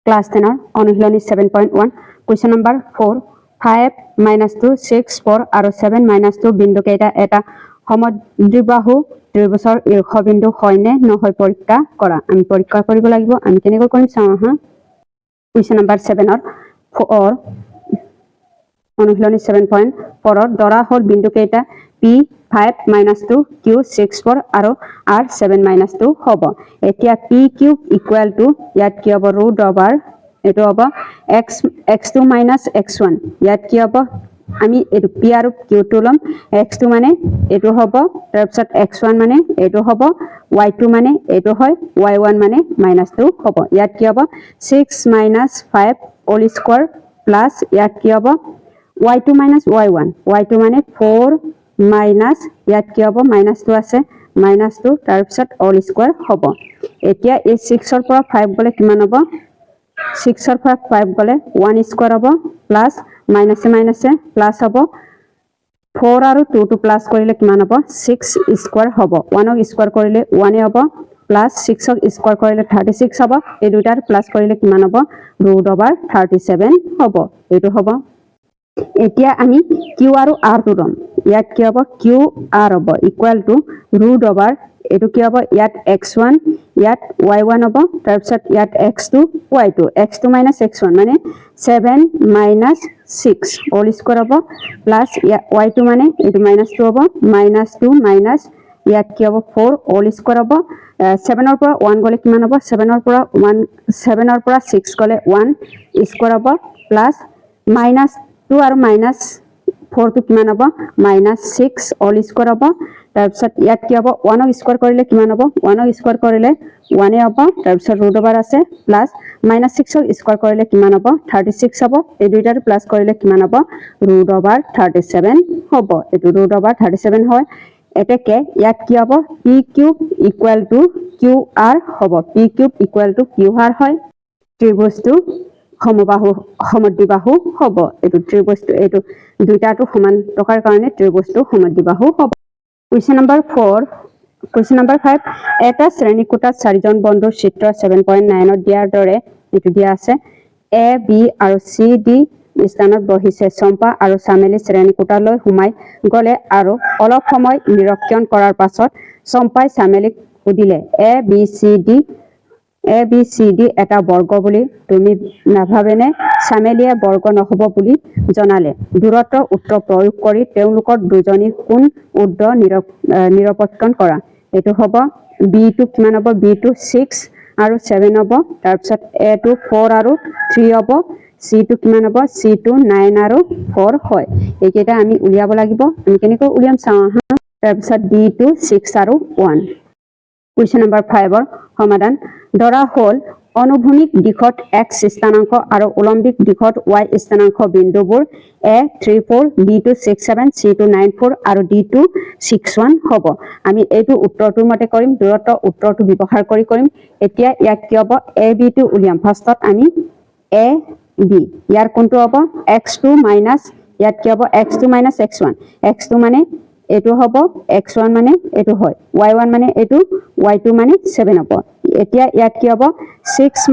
Class 10 অনুশীলনী 7.1 question number 4 5 - 2 6 4 আৰু 7 - 2 বিন্দু কেইটা এটা সমদ্বিবাহু ত্ৰিভুজৰ শীৰ্ষবিন্দু হয় নে নহয় পৰীক্ষা কৰা আমি পৰীক্ষা কৰিব লাগিব আমি কেনেকৈ কৰিম চাওঁ হা question number 7 4 অনুশীলনী 7.4 ধৰা হ'ল বিন্দু কেইটা P 5 - 2 Q 6 4 আৰু R 7 - 2 হ'ব এতিয়া P cube equal to ইয়াত কি হ'ব root over এটো হ'ব x2 - x1 ইয়াত কি হ'ব আমি এটো P আৰু Q টো লম x2 মানে এটো হ'ব তাৰপিছত x1 মানে এটো হ'ব y2 মানে এটো হয় y1 মানে -2 হ'ব ইয়াত কি হ'ব 6 - 5 whole square plus ইয়াত কি হ'ব y2 - y1 y2 মানে 4 minus ইয়াত কি হ'ব -2 আছে -2 তাৰপিছত all square হ'ব এতিয়া এই 6 ৰ পৰা 5 গলে কিমান হ'ব 6 ৰ পৰা 5 গলে 1 স্কয়াৰ হ'ব প্লাস মাইনাসে প্লাস হ'ব 4 আৰু 2 টো প্লাস কৰিলে কিমান হ'ব 6 স্কয়াৰ হ'ব 1 ক স্কয়াৰ কৰিলে 1 হ'ব প্লাস 6 ক স্কয়াৰ কৰিলে 36 হ'ব এই দুটাৰ প্লাস কৰিলে কিমান হ'ব √37 হ'ব এটো হ'ব এতিয়া আমি q আৰু r টো লম ইয়াত কি হ'ব q r হ'ব ইকুৱেল টু √over এটো কি হ'ব ইয়াত x1 ইয়াত y1 হ'ব তাৰপিছত ইয়াত x2 y2 x2 - x1 মানে 7 - 6 হোল স্কয়াৰ হ'ব প্লাস y2 মানে এটো -2 হ'ব -2 মাইনাস ইয়াত কি হ'ব 4 হোল স্কয়াৰ হ'ব 7 ৰ পৰা 1 গলে কিমান হ'ব 7 ৰ পৰা 6 গলে 1 স্কয়াৰ হ'ব প্লাস -2 আৰু -4 টো কিমান হ'ব -6 হোল স্কয়াৰ হ'ব তাৰপিছত ইয়াত কি হ'ব 1 ক স্কয়াৰ কৰিলে কিমান হ'ব 1 ক স্কয়াৰ কৰিলে 1 হ'ব তাৰপিছত √over আছে প্লাস -6 ক স্কয়াৰ কৰিলে কিমান হ'ব 36 হ'ব এই দুইটাৰ প্লাস কৰিলে কিমান হ'ব √37 হ'ব এটো √37 হয় এতেকে ইয়াত কি হ'ব p cube equal to qr হ'ব p cube equal to qr হয় ত্ৰিভুজটো সমদ্বিবাহু হ'ব এটো ত্ৰিভুজটো এটো দুইটাটো সমান টকাৰ কাৰণে ত্ৰিভুজটো সমদ্বিবাহু হ'ব question number 4 question number 5 এটা শ্ৰেণীকোঠাত চাৰিজন বন্ধুৰ চিত্ৰ 7.9 ত দিয়াৰ দৰে এটো দিয়া আছে a b আৰু c d স্থানত বহিছে চম্পা আৰু চামেলি শ্ৰেণীকোঠালৈ সোমাই গলে আৰু অলপ সময় নিৰীক্ষণ কৰাৰ পাছত চম্পাই চামেলিক সুধিলে a b c d এটা বৰ্গ বুলি তুমি নাভাবেনে চামেলিয়ে বৰ্গ নহব বুলি জনালে দূৰত্ব উত্তৰ প্ৰয়োগ কৰি তেওঁলোকৰ দুজনী কোণ ঊৰ্ধ্ব নিৰপেক্ষণ কৰা এটো হ'ব b টো কিমান হ'ব b টো 6 আৰু 7 হ'ব তাৰপিছত a টো 4 আৰু 3 হ'ব c টো কিমান হ'ব c টো 9 আৰু 4 হয় এইকেইটা আমি উলিয়াব লাগিব আমি কেনেকৈ উলিয়াম চাওঁ তাৰপিছত d টো 6 আৰু 1 question number 5 ৰ সমাধান ধৰা হ'ল অনুভূমিক দিশত x স্থানাংক আৰু উলম্বিক দিশত y স্থানাংক বিন্দুবোৰ a 3 4 b টো 6 7 c টো 9 4 আৰু d টো 6 1 হ'ব আমি এইটো উত্তৰটোৰ মতে কৰিম দূৰত্ব উত্তৰটো ব্যৱহাৰ কৰিম এতিয়া ইয়াক কি হ'ব a b টো উলিয়াম ফাৰ্ষ্টত আমি a b ইয়াৰ কোনটো হ'ব x2 মাইনাস ইয়াত কি হ'ব x2 - x1 x2 মানে এটো হ'ব x1 মানে এটো হয় y1 মানে এটো y2 মানে 7 হ'ব এতিয়া ইয়াত কি হ'ব 6 -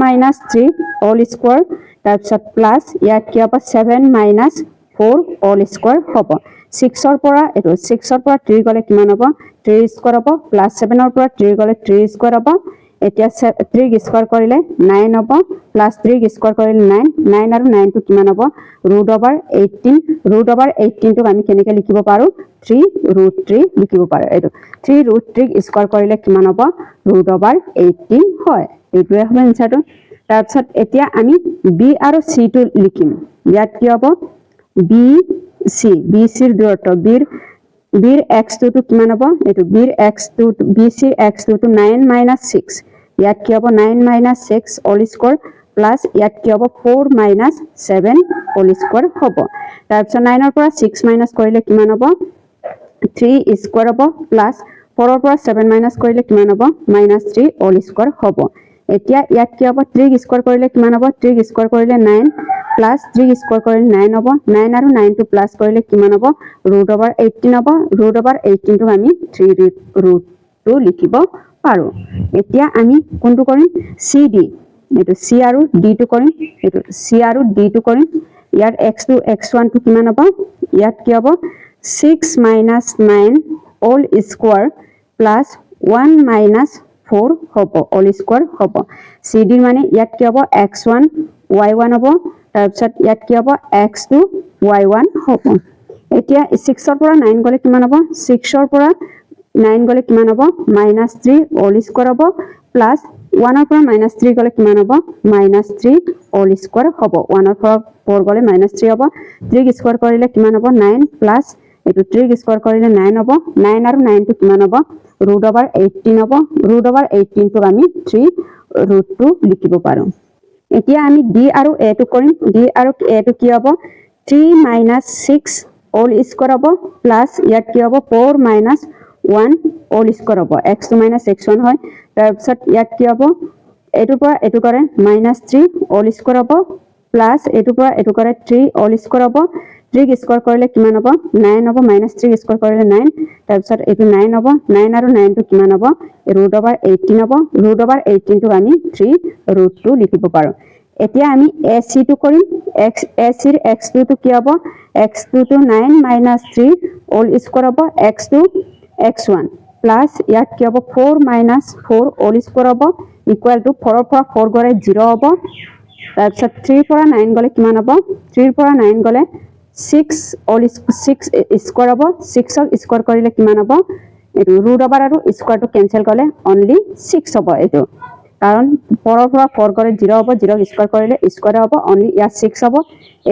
3 হোল স্কয়াৰ তাৰপিছত প্লাস ইয়াত কি হ'ব 7 - 4 হোল স্কয়াৰ হ'ব 6 ৰ পৰা এটো 6 ৰ পৰা 3 গলে কিমান হ'ব 3 স্কয়াৰ হ'ব প্লাস 7 ৰ পৰা 3 গলে 3 স্কয়াৰ হ'ব এতিয়া 3 স্কয়াৰ কৰিলে 9 হ'ব প্লাস 3 স্কয়াৰ কৰিলে 9 আৰু 9 টো কিমান হ'ব √18 টোক আমি কেনেকৈ লিখিব পাৰো 3√3 লিখিব পাৰো এটো 3√3 স্কয়াৰ কৰিলে কিমান হ'ব √18 হয় এইটোৱে হ'ব আনসাৰটো তাৰপিছত এতিয়া আমি b আৰু c টো লিখিম ইয়াত কি হ'ব b c ৰ দূৰত্ব b ৰ x2 টো কিমান হ'ব এটো b ৰ x2 b c ৰ x2 টো 9 - 6 ইয়াত কি হ'ব 9 - 6 হোল স্কয়াৰ প্লাস ইয়াত কি হ'ব 4 - 7 হোল স্কয়াৰ হ'ব তাৰপিছত 9 ৰ পৰা 6 মাইনাস কৰিলে কিমান হ'ব 3 স্কয়াৰ হ'ব প্লাস 4 ৰ পৰা 7 মাইনাস কৰিলে কিমান হ'ব -3 হোল স্কয়াৰ হ'ব এতিয়া ইয়াত কি হ'ব 3 স্কয়াৰ কৰিলে কিমান হ'ব 3 স্কয়াৰ কৰিলে 9 প্লাস 3 স্কয়াৰ কৰিলে 9 হ'ব 9 আৰু 9 টো প্লাস কৰিলে কিমান হ'ব √18 হ'ব √18 টো আমি 3√2 লিখিব পাৰো এতিয়া আমি কোনটো কৰিম cd এটো c আৰু d টো কৰিম এটো c আৰু d টো কৰিম ইয়াৰ x2 x1 টো কিমান হ'ব ইয়াত কি হ'ব 6 - 9 all square plus 1 - 4 হ'ব all square হ'ব cd মানে ইয়াত কি হ'ব x1 y1 হ'ব তাৰ পিছত ইয়াত কি হ'ব x2 y1 হ'ব এতিয়া 6 ৰ পৰা 9 গলে কিমান হ'ব 6 ৰ পৰা 9 গলে কিমান হ'ব -3 all square হ'ব প্লাস 1 ৰ পৰা -3 গলে কিমান হ'ব -3 all square হ'ব 1 ৰ পৰা 4 গলে -3 হ'ব 3 স্কয়াৰ কৰিলে কিমান হ'ব 9 প্লাস এটো 3 স্কয়াৰ কৰিলে 9 হ'ব 9 আৰু 9 টো কিমান হ'ব √18 হ'ব √18 টো আমি 3√2 লিখিব পাৰো এতিয়া আমি d আৰু a টো কৰিম d আৰু a টো কি হ'ব 3 - 6 all square হ'ব প্লাস ইয়াত কি হ'ব 4 - 1 all square হ'ব x2 - x1 হয় তাৰ পিছত ইয়াত কি হ'ব এটোৰ পৰা এটো কৰে -3 all square হ'ব প্লাস এটোৰ পৰা এটো কৰে 3 all square হ'ব 3 স্কয়াৰ কৰিলে কিমান হ'ব 9 হ'ব -3 স্কয়াৰ কৰিলে 9 তাৰ পিছত এটো 9 হ'ব 9 আৰু 9 টো কিমান হ'ব √18 হ'ব √18 টো আমি 3√2 লিখিব পাৰো এতিয়া আমি ac টো কৰিম ac ৰ x2 টো কি হ'ব x2 টো 9 - 3 all square হ'ব x2 x1 প্লাস ইয়াত কি হ'ব 4 - 4 all square হ'ব ইকুয়াল টু 4 ৰ পৰা 4 গলে 0 হ'ব তাৰ পিছত 3 ৰ পৰা 9 গলে কিমান হ'ব 3 ৰ পৰা 9 গলে 6 all 6 স্কয়াৰ হ'ব 6 ক স্কয়াৰ কৰিলে কিমান হ'ব এটো √ওভাৰ আৰু স্কয়াৰ টো কেনসেল কৰিলে অনলি 6 হ'ব এটো কাৰণ 4 ৰ পৰা 4 গলে 0 হ'ব 0 ক স্কয়াৰ কৰিলে স্কয়াৰ হ'ব অনলি ইয়া 6 হ'ব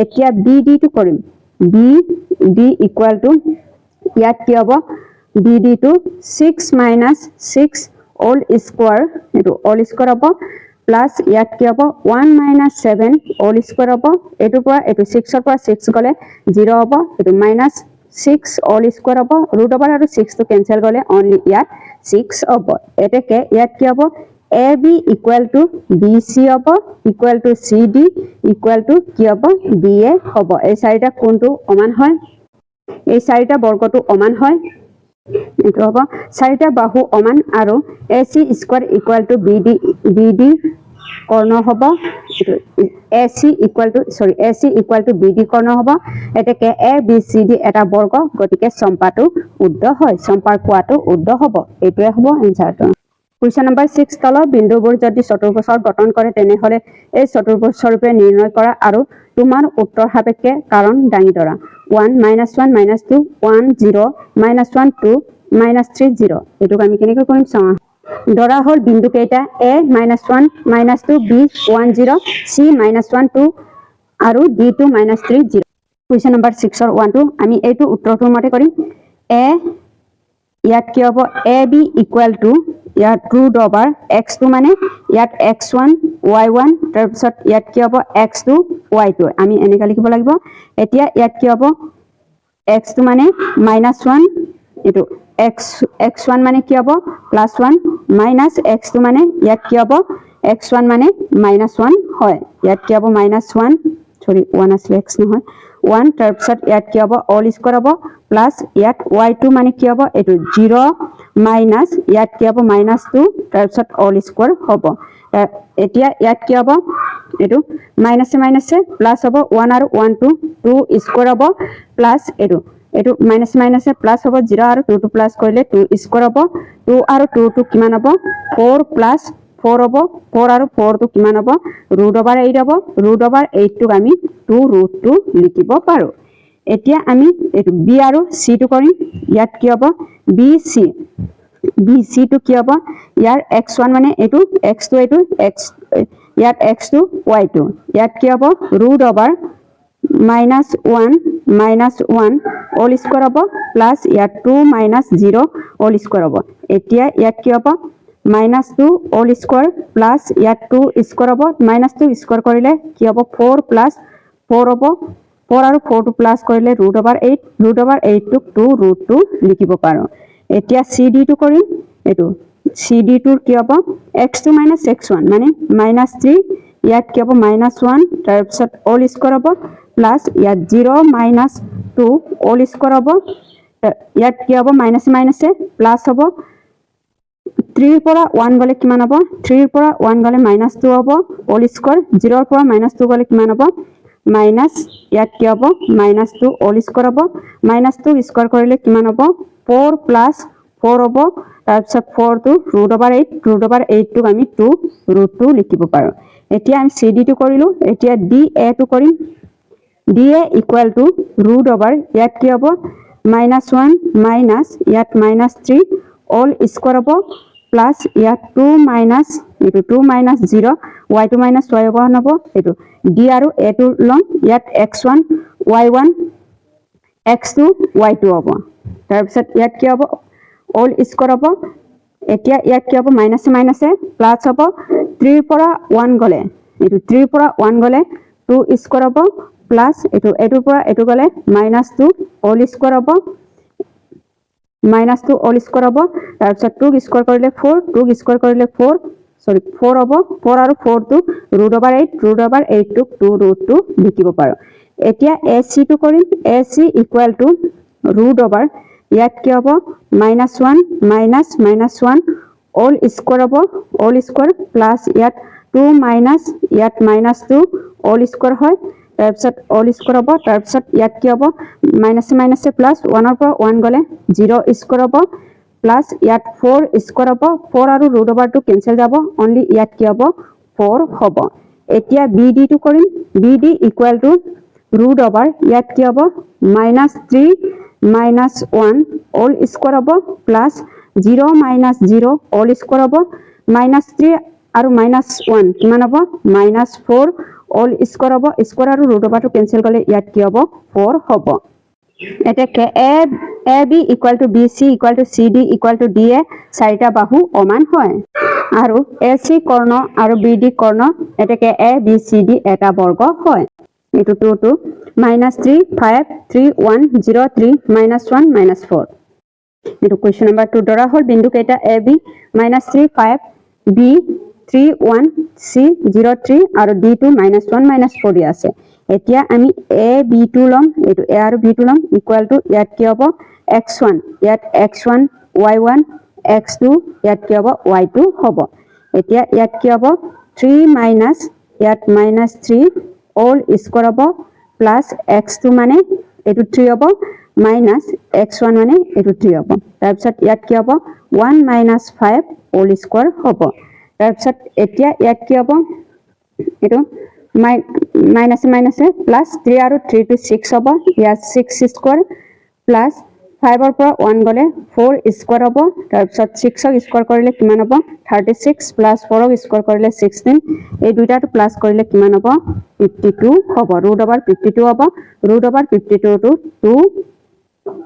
এতিয়া bd টো কৰিম bd ইকুয়াল টু ইয়াত কি হ'ব bd টো 6 - 6 all square এটো all square হ'ব প্লাস ইয়াত কি হ'ব 1 - 7 all square হ'ব এটোৰ পৰা এটো 6 ৰ পৰা 6 গলে 0 হ'ব এটো -6 all square হ'ব √ওভাৰ আৰু 6 টো কেনসেল কৰিলে অনলি ইয়াত 6 হ'ব এতেকে ইয়াত কি হ'ব ab ইকুয়াল টু bc হ'ব equal to cd equal to কি হ'ব ba হ'ব এই চাৰিটা কোণটো সমান হয় এই চাৰিটা বৰ্গটো সমান হয় এটো হ'ব চাৰিটা বাহু সমান আৰু ac square equal to bd কৰ্ণ হ'ব ac ইকুয়াল টু bd কৰ্ণ হ'ব এতেকে abcd এটা বৰ্গ গতিকে সম্পাটো উদ্ধ হয় সম্পাৰ কোৱাটো উদ্ধ হ'ব এটোৱে হ'ব এনসাৰটো কুৱেশ্যন নম্বৰ 6 তলৰ বিন্দুবোৰ যদি চতুৰ্ভুজৰ গঠন কৰে তেনেহলে এই চতুৰ্ভুজৰূপে নিৰ্ণয় কৰা আৰু তোমাৰ উত্তৰ সাপেক্ষে কাৰণ দাঙি ধৰা 1 - 1 - 2 1 0 - 1 2 -3 0 এটোক আমি কেনেকৈ কৰিম চাওঁ ধৰা হল বিন্দু কেইটা a - 1 - 2 b 1 0 c -1 2 আৰু d2 -3 0 কুৱেশ্যন নম্বৰ 6 ৰ 1 টো আমি এইটো উত্তৰটোৰ মতে কৰিম a ইয়াত কি হ'ব ab ইকুয়াল টু ইয়াত √ওভাৰ x2 মানে ইয়াত x1 y1 তাৰ পিছত ইয়াত কি হ'ব x2 y2 আমি এনেকা লিখিব লাগিব এতিয়া ইয়াত কি হ'ব x2 মানে -1 এটো x1 মানে কি হ'ব +1 মাইনাস x2 মানে ইয়াত কি হ'ব x1 মানে -1 হয় ইয়াত কি হ'ব -1 সৰি 1 আসলে x নহয় 1 তাৰ পিছত ইয়াত কি হ'ব all square হ'ব প্লাস ইয়াত y2 মানে কি হ'ব এটো 0 মাইনাস ইয়াত কি হ'ব -2 তাৰ পিছত all square হ'ব এতিয়া ইয়াত কি হ'ব এটো মাইনাসে মাইনাসে প্লাস হ'ব 1 আৰু 1 2 স্কয়াৰ হ'ব প্লাস এটো মাইনাস মাইনাসে প্লাস হ'ব 0 আৰু 2 প্লাস কৰিলে 2 স্কয়াৰ হ'ব 2 আৰু 2 টো কিমান হ'ব 4 প্লাস 4 হ'ব 4 আৰু 4 টো কিমান হ'ব √8 হ'ব √8 টোক আমি 2√2 লিখিব পাৰো এতিয়া আমি এটো b আৰু c টো কৰিম ইয়াত কি হ'ব bc টো কি হ'ব ইয়াৰ x1 মানে এটো x2 এটো x ইয়াত x2 y2 ইয়াত কি হ'ব √1 all square হ'ব প্লাস ইয়াত 2 - 0 all square হ'ব এতিয়া ইয়াত কি হ'ব -2 all square প্লাস ইয়াত 2 স্কয়াৰ হ'ব -2 স্কয়াৰ কৰিলে কি হ'ব 4 প্লাস 4 হ'ব 4 আৰু 4 টো প্লাস কৰিলে √8 টোক 2√2 লিখিব পাৰো এতিয়া cd টো কৰিম এটো cd টোৰ কি হ'ব x2 - x1 মানে -3 ইয়াত কি হ'ব -1 তাৰ পিছত all square হ'ব প্লাস ইয়াত 0 - 2 all square হ'ব ইয়াত কি হ'ব মাইনাসে মাইনাসে প্লাস হ'ব 3 ৰ পৰা 1 গলে কিমান হ'ব 3 ৰ পৰা 1 গলে -2 হ'ব হোল স্কয়াৰ 0 ৰ পৰা -2 গলে কিমান হ'ব মাইনাস ইয়াত কি হ'ব -2 হোল স্কয়াৰ হ'ব -2 স্কয়াৰ কৰিলে কিমান হ'ব 4 + 4 হ'ব তাৰ পিছত 4 টো √8 টোক আমি 2√2 লিখিব পাৰো এতিয়া আমি CD টো কৰিলো এতিয়া DA টো কৰিম DA = √, ইয়াত কি হ'ব -1 মাইনাস ইয়াত -3 হোল স্কয়াৰ হ'ব প্লাস ইয়াত 2 মাইনাস এটো 2 মাইনাস 0 y টো মাইনাস y হ'ব এটো d আৰু a টো লম ইয়াত x1 y1 x2 y2 হ'ব তাৰ পিছত ইয়াত কি হ'ব হোল স্কয়াৰ হ'ব এতিয়া ইয়াত কি হ'ব মাইনাস মাইনাস প্লাস হ'ব 3 ৰ পৰা 1 গলে এটো 3 ৰ পৰা 1 গলে 2 স্কয়াৰ হ'ব প্লাস এটোৰ পৰা এটো গলে -2 হোল স্কয়াৰ হ'ব -2 হোল স্কয়াৰ হ'ব তাৰ পিছত 2 স্কয়াৰ কৰিলে 4 2 স্কয়াৰ কৰিলে 4 হ'ব 4 আৰু 4 টো √8 টোক 2√2 লিখিব পাৰো এতিয়া AC টো কৰিম AC = √, ইয়াত কি হ'ব -1 মাইনাস -1 হোল স্কয়াৰ হ'ব হোল স্কয়াৰ প্লাস ইয়াত 2 মাইনাস ইয়াত -2 হোল স্কয়াৰ হয় তাৰ পিছত হোল স্কয়াৰ হ'ব তাৰ পিছত ইয়াত কি হ'ব মাইনাস প্লাস 1 ৰ পৰা 1 গলে 0 স্কয়াৰ হ'ব প্লাস ইয়াত 4 স্কয়াৰ হ'ব 4 আৰু √, টো কেনসেল যাব অনলি ইয়াত কি হ'ব 4 হ'ব এতিয়া BD টো কৰিম BD = √, ইয়াত কি হ'ব -3 -1 হোল স্কয়াৰ হ'ব প্লাস 0 - 0 হোল স্কয়াৰ হ'ব -3 আৰু -1 কিমান হ'ব -4 হোল স্কয়াৰ হ'ব স্কয়াৰ আৰু √, টো কেনসেল গলে ইয়াত কি হ'ব 4 হ'ব এটাকে AB = BC = CD = DA চাৰিটা বাহু সমান হয় আৰু AC কৰ্ণ আৰু BD কৰ্ণ এটাকে ABCD এটা বৰ্গ হয় এটো 2 2 -3 5 3 1 0 3 -1 -4 এটো কোৱেশ্চন নম্বৰ 2 ধৰা হল বিন্দু কেইটা AB -3 5 B 3 1 C 0 3 আৰু D2 -1 -4 দি আছে এতিয়া আমি A B টো লম এটো A আৰু B টো লম = ইয়াত কি হ'ব x1 ইয়াত x1 y1 x2 ইয়াত কি হ'ব y2 হ'ব এতিয়া ইয়াত কি হ'ব 3 মাইনাস ইয়াত -3 হোল স্কয়াৰ হ'ব প্লাস x2 মানে এটো 3 হ'ব মাইনাস x1 মানে এটো 3 হ'ব তাৰ পিছত ইয়াত কি হ'ব 1 - 5 হোল স্কয়াৰ হ'ব তাৰ পিছত এতিয়া ইয়াত কি হ'ব এটো মাইনাস প্লাস 3 আৰু 3 টো 6 হ'ব ইয়াত 6 স্কয়াৰ প্লাস 5 ৰ পৰা 1 গলে 4 স্কয়াৰ হ'ব তাৰ পিছত 6 ক স্কয়াৰ কৰিলে কিমান হ'ব 36 প্লাস 4 ক স্কয়াৰ কৰিলে 16 এই দুইটাটো প্লাস কৰিলে কিমান হ'ব 52 হ'ব √, 52 হ'ব √52 টো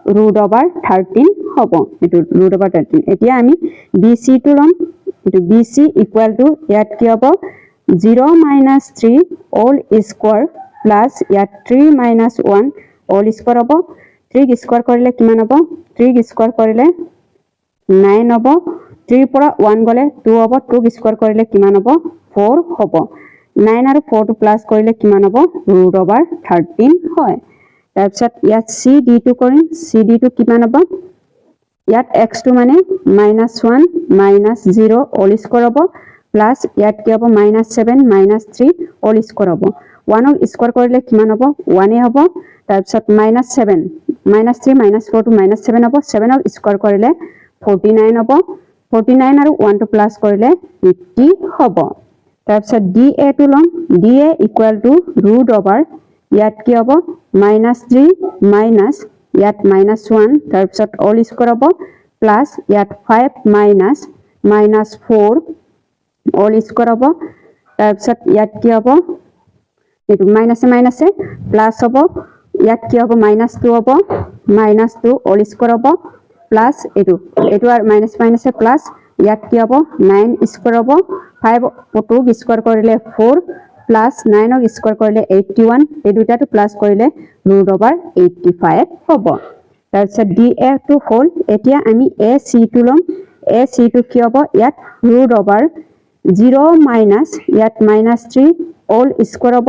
2√13 হ'ব এটো √13 এতিয়া আমি BC টো লম এটো BC = ইয়াত কি হ'ব 0 - 3 হোল স্কয়াৰ প্লাস ইয়াত 3 - 1 হোল স্কয়াৰ হ'ব 3 স্কয়াৰ কৰিলে কিমান হ'ব 3 স্কয়াৰ কৰিলে 9 হ'ব 3 ৰ পৰা 1 গলে 2 হ'ব 2 স্কয়াৰ কৰিলে কিমান হ'ব 4 হ'ব 9 আৰু 4 টো প্লাস কৰিলে কিমান হ'ব √13 হয় তাৰ পিছত ইয়াত CD টো কৰিম CD টো কিমান হ'ব ইয়াত x2 মানে -1 -0 হোল স্কয়াৰ হ'ব প্লাস ইয়াত কি হ'ব -7 -3 হোল স্কয়াৰ হ'ব 1 ক স্কয়াৰ কৰিলে কিমান হ'ব 1 হ'ব তাৰ পিছত -7 -3 -4 টো -7 হ'ব 7 ক স্কয়াৰ কৰিলে 49 হ'ব 49 আৰু 1 টো প্লাস কৰিলে 50 হ'ব তাৰ পিছত DA টো লম DA = √, ইয়াত কি হ'ব -3 মাইনাস ইয়াত -1 তাৰ পিছত হোল স্কয়াৰ হ'ব প্লাস ইয়াত 5 মাইনাস -4 হোল স্কয়াৰ হ'ব তাৰ পিছত ইয়াত কি হ'ব এটো মাইনাসে প্লাস হ'ব ইয়াত কি হ'ব -2 হ'ব -2 হোল স্কয়াৰ হ'ব প্লাস এটো আৰু মাইনাসে প্লাস ইয়াত কি হ'ব 9 স্কয়াৰ হ'ব 5 2 স্কয়াৰ কৰিলে 4 প্লাস 9 ক স্কয়াৰ কৰিলে 81 এই দুইটাটো প্লাস কৰিলে √85 হ'ব তাৰ পিছত DA টো হ'ল এতিয়া আমি AC টো লম AC টো কি হ'ব ইয়াত √, 0 মাইনাস ইয়াত -3 হোল স্কয়াৰ হ'ব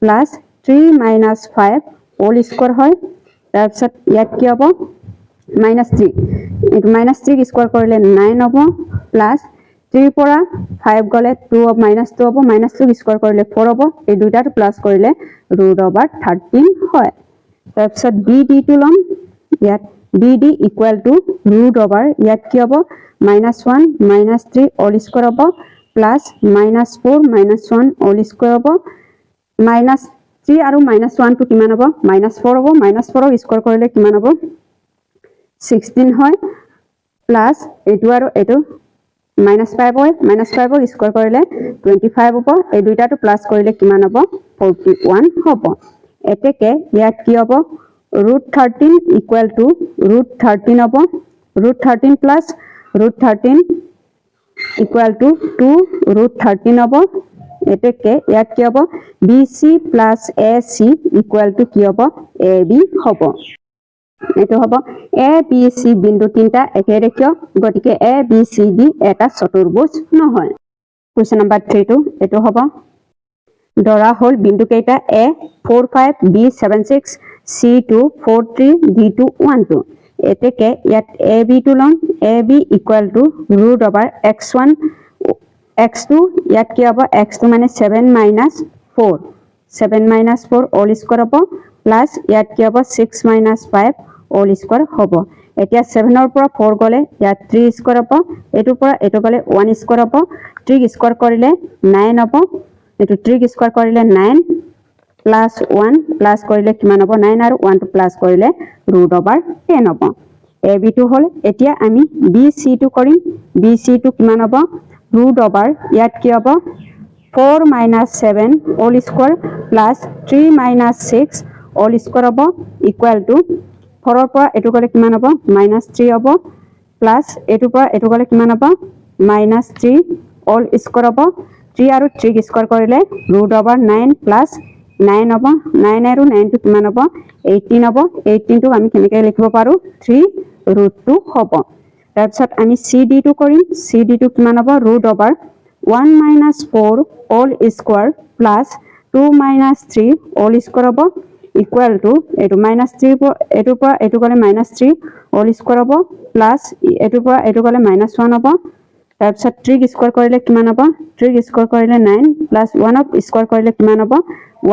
প্লাস 3 - 5 হোল স্কয়াৰ হয় তাৰ পিছত ইয়াত কি হ'ব -3 এইটো -3 স্কয়াৰ কৰিলে 9 হ'ব প্লাস 3 পৰা 5 গলে 2 অফ -2 হ'ব -2 স্কয়াৰ কৰিলে 4 হ'ব এই দুইটাটো প্লাস কৰিলে √13 হয় তাৰপিছত BD টো লম ইয়াত BD ইকুয়াল টু √, ইয়াত কি হ'ব -1 -3 অল স্কয়ার হ'ব প্লাস -4 -1 অল স্কয়ার হ'ব -3 আৰু -1 টো কিমান হ'ব -4 হ'ব -4 স্কয়াৰ কৰিলে কিমান হ'ব 16 হয় প্লাস এইটো আৰু এইটো -5 হয় -5 স্কয়াৰ কৰিলে 25 হ'ব এই দুইটাটো প্লাস কৰিলে কিমান হ'ব 41 হ'ব এতেকে ইয়াত কি হ'ব √13 ইকুয়াল টু √13 হ'ব √13 প্লাস √13 ইকুয়াল টু 2 √13 হ'ব এতেকে ইয়াত কি হ'ব BC plus AC equal to কি হ'ব AB হ'ব এটো হ'ব ABC বিন্দু তিনটা একেৰেখীয় গতিকে ABCD এটা চতুৰ্ভুজ নহয় কোৱেশ্চন নম্বৰ 3 টো এটো হ'ব ধৰা হল বিন্দু কেইটা A 4 5 B 7 6 C2 4 3 D2 1 2 এতেকে ইয়াত AB টো লম AB equal to √x1 x2 ইয়াত কি হ'ব x2 মানে 7 - 4 7 - 4 অল স্কয়ার হ'ব প্লাস ইয়াত কি হ'ব 6 - 5 অল স্কয়ার হ'ব এতিয়া 7 ৰ পৰা 4 গলে ইয়াত 3 স্কয়াৰ হ'ব এটোৰ পৰা এটো গলে 1 স্কয়াৰ হ'ব 3 স্কয়াৰ কৰিলে 9 হ'ব এটো 3 স্কয়াৰ কৰিলে 9 প্লাস 1 প্লাস কৰিলে কিমান হ'ব 9 আৰু 1 টো প্লাস কৰিলে √10 হ'ব AB টো হল এতিয়া আমি BC টো কৰিম BC টো কিমান হ'ব √, ইয়াত কি হ'ব 4 - 7 all square plus 3 - 6 all square হ'ব ইকুয়াল টু 4 ৰ পৰা এটো গলে কিমান হ'ব -3 হ'ব প্লাস এটোৰ পৰা এটো গলে কিমান হ'ব -3 অল স্কয়াৰ হ'ব 3 আৰু 3 স্কয়াৰ কৰিলে √9 প্লাস 9 হ'ব 9 আৰু 9 টো কিমান হ'ব 18 হ'ব 18 টো আমি কেনেকৈ লিখিব পাৰো 3√2 হ'ব তাৰপিছত আমি CD টো কৰিম CD টো কিমান হ'ব √, 1 - 4 all square plus 2 - 3 all square হ'ব ইকুয়াল টু এটো -3 এটোৰ পৰা এটো গলে -3 অল স্কয়াৰ হ'ব প্লাস এটোৰ পৰা এটো গলে -1 হ'ব তাৰপিছত 3 স্কয়াৰ কৰিলে কিমান হ'ব 3 স্কয়াৰ কৰিলে 9 প্লাস 1 স্কয়াৰ কৰিলে কিমান হ'ব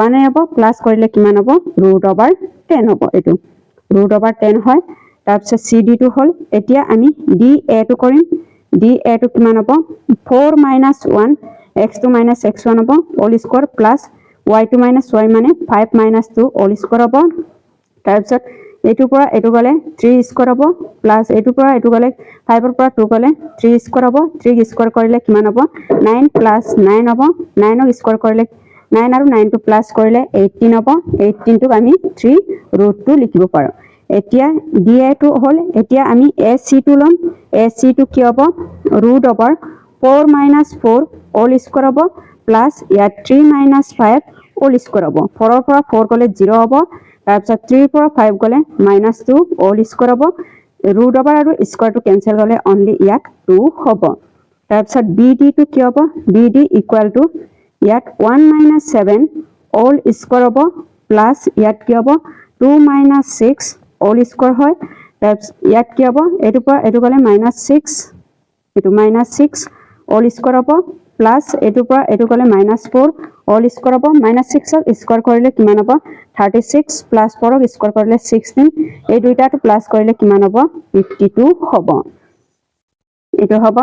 1 হ'ব প্লাস কৰিলে কিমান হ'ব √10 হ'ব এটো √10 হয় তাৰপিছত CD টো হল এতিয়া আমি DA টো কৰিম DA টো কিমান হ'ব 4 - 1 x2 - x1 হ'ব all square plus y2 - y মানে 5 - 2 অল স্কয়ার হ'ব তাৰপিছত এটোৰ পৰা এটো গলে 3 স্কয়াৰ হ'ব প্লাস এটোৰ পৰা এটো গলে 5 ৰ পৰা 2 গলে 3 স্কয়াৰ হ'ব 3 স্কয়াৰ কৰিলে কিমান হ'ব 9 প্লাস 9 হ'ব 9 ক স্কয়ার কৰিলে 9 আৰু 9 টো প্লাস কৰিলে 18 হ'ব 18 টোক আমি 3√2 লিখিব পাৰো এতিয়া DA টো হল এতিয়া আমি AC টো লম AC টো কি হ'ব √, 4 - 4 অল স্কয়ার হ'ব প্লাস ইয়াত 3 - 5 অল স্কয়ার হ'ব 4 ৰ পৰা 4 গলে 0 হ'ব তাৰপিছত 3 ৰ পৰা 5 গলে -2 অল স্কয়াৰ হ'ব √, আৰু স্কয়াৰ টো কেনসেল হলে অনলি ইয়াত 2 হ'ব তাৰপিছত BD টো কি হ'ব BD ইকুয়াল টু ইয়াত 1 - 7 অল স্কয়ার হ'ব প্লাস ইয়াত কি হ'ব 2 - 6 অল স্কয়ার হয় তাৰপিছত ইয়াত কি হ'ব এটোৰ পৰা এটো গলে -6 এটো -6 অল স্কয়াৰ হ'ব প্লাস এটোৰ পৰা এটো গলে -4 অল স্কয়াৰ হ'ব -6 ক স্কয়াৰ কৰিলে কিমান হ'ব 36 প্লাস 4 ক স্কয়াৰ কৰিলে 16 এই দুইটাটো প্লাস কৰিলে কিমান হ'ব 52 হ'ব এটো হ'ব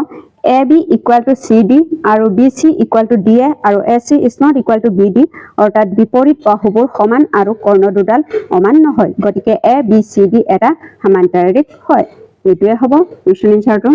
AB ইকুয়াল টু CD আৰু BC ইকুয়াল টু DA আৰু AC is not equal to BD অৰ্থাৎ বিপৰীত বাহুবোৰ সমান আৰু কৰ্ণ দুডাল সমান নহয় গতিকে ABCD এটা সমান্তৰালিক হয় এটোৱে হ'ব কুৱেশ্চন এনসাৰটো